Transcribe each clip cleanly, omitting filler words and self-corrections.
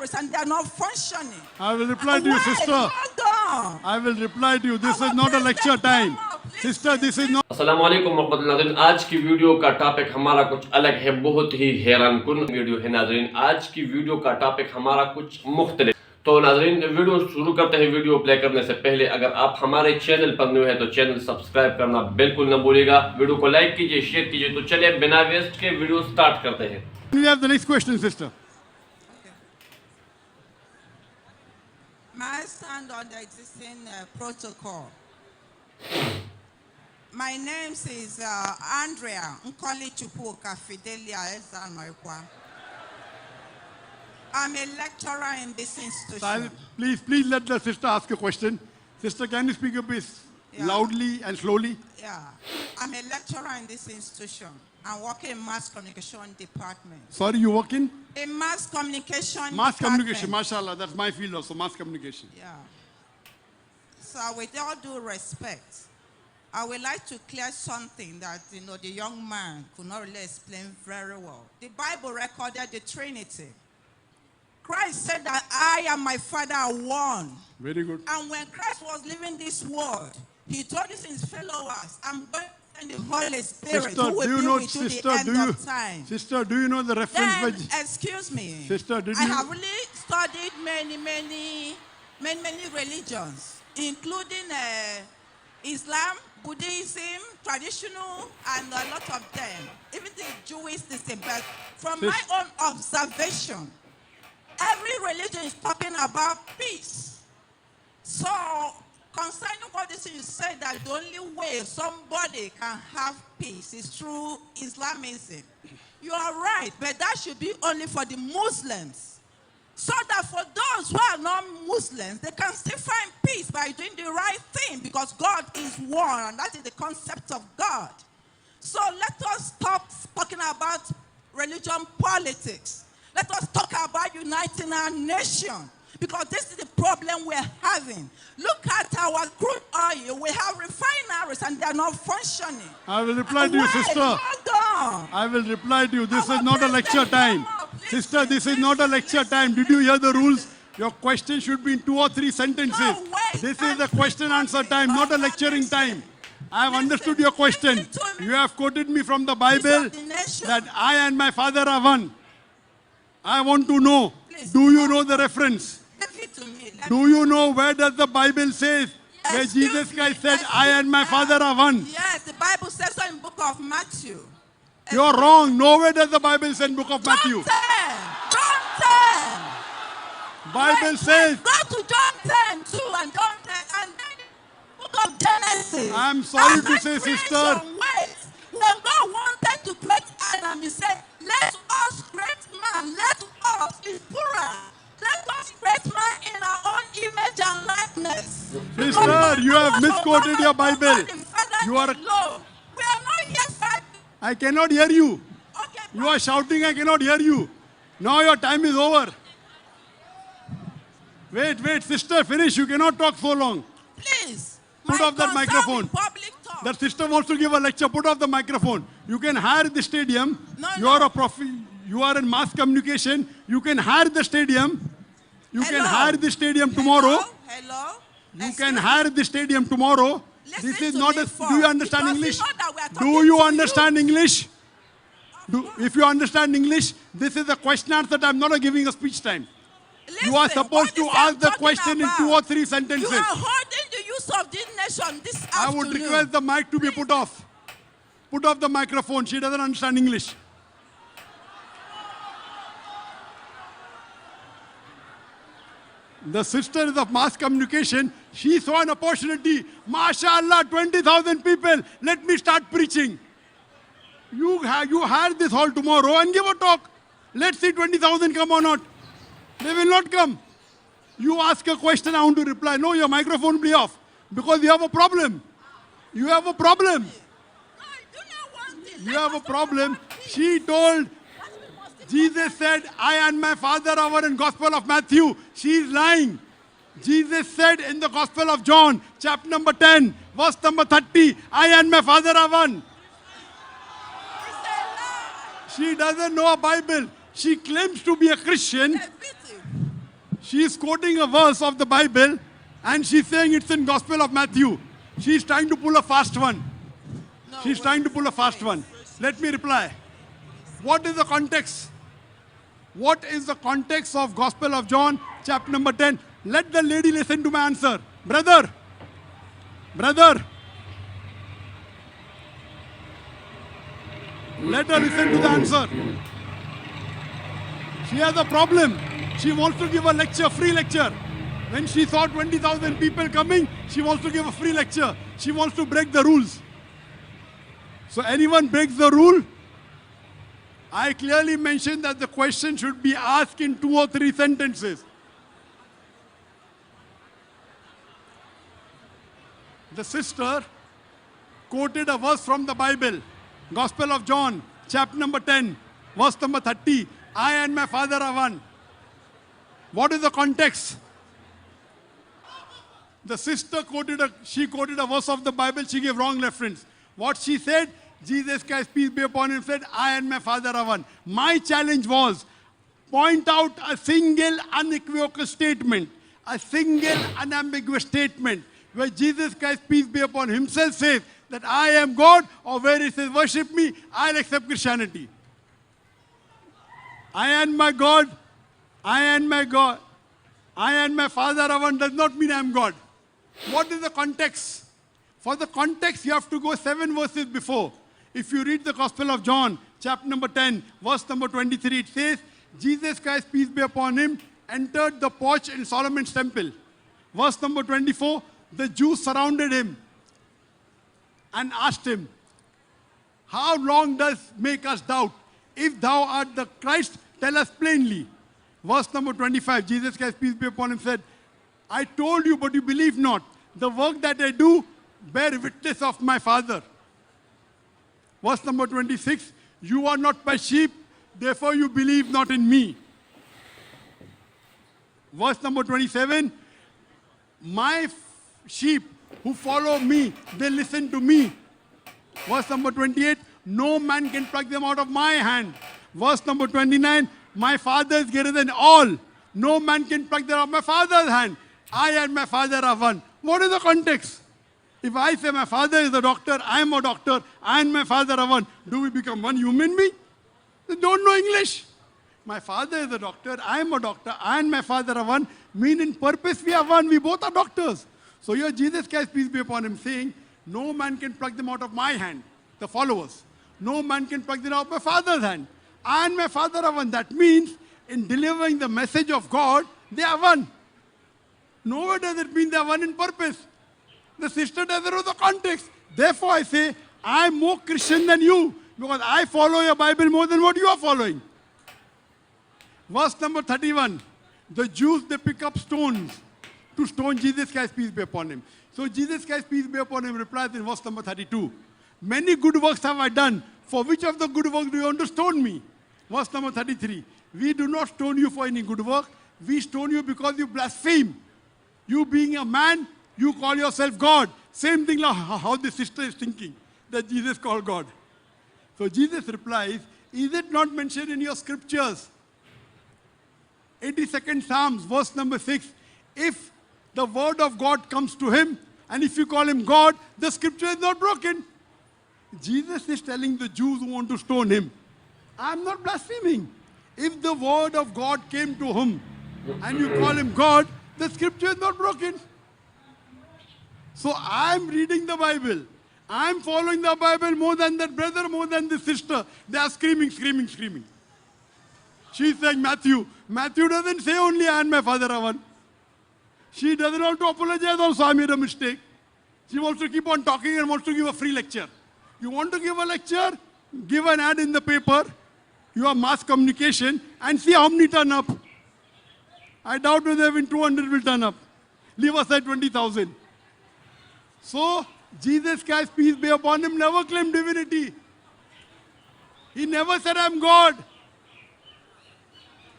virus and they are not functioning. I will reply to you, sister. Hold on. I will reply to you. This is not a lecture time. Sister, this is not. अस्सलाम वालेकुम मोहब्बत नाज़रीन, आज की video का topic हमारा कुछ अलग है, बहुत ही हैरान कुन वीडियो है नाज़रीन। आज की वीडियो का टॉपिक हमारा कुछ मुख्तलिफ। तो नाज़रीन वीडियो शुरू करते हैं। वीडियो प्ले करने से पहले अगर आप हमारे चैनल पर न्यू है तो चैनल सब्सक्राइब करना बिल्कुल न भूलिएगा। वीडियो को लाइक कीजिए, शेयर कीजिए। तो चलिए बिना वेस्ट के वीडियो स्टार्ट करते हैं। We have the next question, sister. May I stand on the existing protocol? My name is Andrea Nkoli Chupuka Fidelia Ezanmaikwa. I'm a lecturer in this institution. Please let the sister ask a question. Sister, can you speak a bit loudly and slowly? Yeah, I'm a lecturer in this institution. I'm working in mass communication department. Sorry, you work in? In mass communication Mass department. communication, mashallah. That's my field also, mass communication. Yeah. So with all due respect, I would like to clear something that, the young man could not really explain very well. The Bible recorded the Trinity. Christ said that I and my Father are one. Very good. And when Christ was leaving this world, he told his followers, I'm going to send the Holy Spirit Sister, who will do you be know, with you sister, the end of time. Sister, do you know the reference? Then, excuse me. Sister, I have really studied many religions, including Islam, Buddhism, traditional, and a lot of them. Even the Jewish system. But from my own observation, every religion is talking about peace. So, concerning what this is said, that the only way somebody can have peace is through Islamism. You are right, but that should be only for the Muslims. So that for those who are not Muslims, they can still find peace by doing the right thing, because God is one, and that is the concept of God. So let us stop talking about religion politics. Let us talk about uniting our nation, because this is the problem we're having. Look at our crude oil. We have refineries and they're not functioning. I will reply to you, sister. Hold on. I will reply to you. This is not a lecture time. Sister, this is not a lecture time. Did you hear the rules? Your question should be in 2 or 3 sentences. No, wait, This is the question answer time, not a lecturing time. I have understood your question. You have quoted me from the Bible that I and my Father are one. I want to know, do you know the reference? Give it to me. Do you know where does the Bible says where Jesus Christ said, I and my Father are one? Yes, the Bible says so in the book of Matthew. You're wrong. Nowhere does the Bible say in book of Matthew. John 10. Bible says. Go to John 10 too, and John 10, and then the book of Genesis. I'm sorry to say, sister. Wait. When God wanted to create Adam, he said, let us create man. Let us is plural. Let us create man in our own image and likeness. Sister, you have misquoted your Bible. You are. We are not yet fighting. I cannot hear you. Okay, You are shouting, I cannot hear you. Now your time is over. Wait, sister, finish. You cannot talk so long. please. Put off that microphone. Public talk. That sister wants to give a lecture. Put off the microphone. You can hire the stadium. You are a You are in mass communication. You can hire the stadium. You can hire the stadium tomorrow. Hello? You can hire the stadium tomorrow. This is not a. Do you understand English? Do you understand English? If you understand English, this is a question answer time, not a giving a speech time. You are supposed to ask the question in 2 or 3 sentences. You are holding the use of this nation this afternoon. I would request the mic to be put off. Put off the microphone. She doesn't understand English. The sisters of mass communication, she saw an opportunity. MashaAllah, 20,000 people. Let me start preaching. You hire this hall tomorrow and give a talk. Let's see 20,000 come or not. They will not come. You ask a question, I want to reply. No, your microphone will be off. Because you have a problem. You have a problem. No, I do not want this. You have a problem. She told, Jesus said, I and my Father are in Gospel of Matthew. She is lying. Jesus said in the Gospel of John, chapter number 10, verse number 30, I and my Father are one. It's a lie. She doesn't know a Bible. She claims to be a Christian. It's a pity. She is quoting a verse of the Bible and she's saying it's in Gospel of Matthew. She's trying to pull a fast one. No, She's trying to pull a fast one. Let me reply. What is the context? What is the context of Gospel of John, chapter number 10? Let the lady listen to my answer. Brother, let her listen to the answer. She has a problem. She wants to give a lecture, free lecture. When she saw 20,000 people coming, she wants to give a free lecture. She wants to break the rules. So anyone breaks the rule, I clearly mentioned that the question should be asked in 2 or 3 sentences. The sister quoted a verse from the Bible, Gospel of John, chapter number 10, verse number 30. I and my Father are one. What is the context? The sister quoted a verse of the Bible, she gave wrong reference. What she said, Jesus Christ, peace be upon him, said, I and my Father are one. My challenge was, point out a single unequivocal statement, a single unambiguous statement, where Jesus Christ, peace be upon himself, says that I am God, or where he says, worship me, I'll accept Christianity. I and my God, I and my God, I and my Father are one does not mean I am God. What is the context? For the context, you have to go 7 verses before. If you read the Gospel of John, chapter number 10, verse number 23, it says, Jesus Christ, peace be upon him, entered the porch in Solomon's temple. Verse number 24, the Jews surrounded him and asked him, how long does make us doubt? If thou art the Christ, tell us plainly. Verse number 25, Jesus Christ, peace be upon him, said, I told you, but you believe not. The work that I do, bear witness of my Father. Verse number 26, you are not my sheep, therefore you believe not in me. Verse number 27, my sheep who follow me, they listen to me. Verse number 28, no man can pluck them out of my hand. Verse number 29, my Father is greater than all. No man can pluck them out of my Father's hand. I and my Father are one. What is the context? If I say my father is a doctor, I am a doctor, I and my Father are one, do we become one human being? They don't know English. My father is a doctor, I am a doctor, I and my Father are one, mean in purpose we are one, we both are doctors. So here Jesus Christ, peace be upon him, saying, no man can pluck them out of my hand, the followers. No man can pluck them out of my Father's hand. I and my Father are one. That means in delivering the message of God, they are one. Nowhere does it mean they are one in purpose. The sister doesn't know the context. Therefore I say, I am more Christian than you, because I follow your Bible more than what you are following. Verse number 31, the Jews, they pick up stones to stone Jesus Christ, peace be upon him. So Jesus Christ, peace be upon him, replies in verse number 32, many good works have I done. For which of the good works do you want to stone me? Verse number 33, we do not stone you for any good work. We stone you because you blaspheme. You being a man, you call yourself God. Same thing like how the sister is thinking, that Jesus called God. So Jesus replies, is it not mentioned in your scriptures? 82nd Psalms, verse number 6. If the word of God comes to him, and if you call him God, the scripture is not broken. Jesus is telling the Jews who want to stone him, I am not blaspheming. If the word of God came to him, and you call him God, the scripture is not broken. So I am reading the Bible. I am following the Bible more than that brother, more than the sister. They are screaming, screaming, screaming. She is saying Matthew. Matthew doesn't say only I and my Father are one. She doesn't want to apologize also, I made a mistake. She wants to keep on talking and wants to give a free lecture. You want to give a lecture? Give an ad in the paper. You have mass communication and see how many turn up. I doubt whether even 200 will turn up. Leave aside 20,000. So, Jesus Christ, peace be upon him, never claimed divinity. He never said, I am God.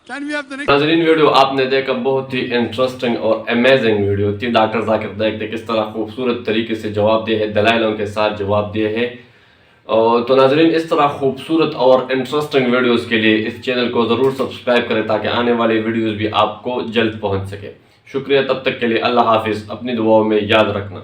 Can we have the next? नाज़रीन video आपने देखा, बहुत ही interesting और amazing video थी। Doctor Zakir Naik ने किस तरह खूबसूरत तरीके से जवाब दिए हैं, दलाइलों के साथ जवाब दिए हैं। और तो नाजरीन, इस तरह खूबसूरत और इंटरेस्टिंग वीडियोस के लिए इस चैनल को ज़रूर सब्सक्राइब करें ताकि आने वाली वीडियोस भी आपको जल्द पहुंच सके। शुक्रिया, तब तक के लिए अल्लाह हाफिज़। अपनी दुआओं में याद रखना।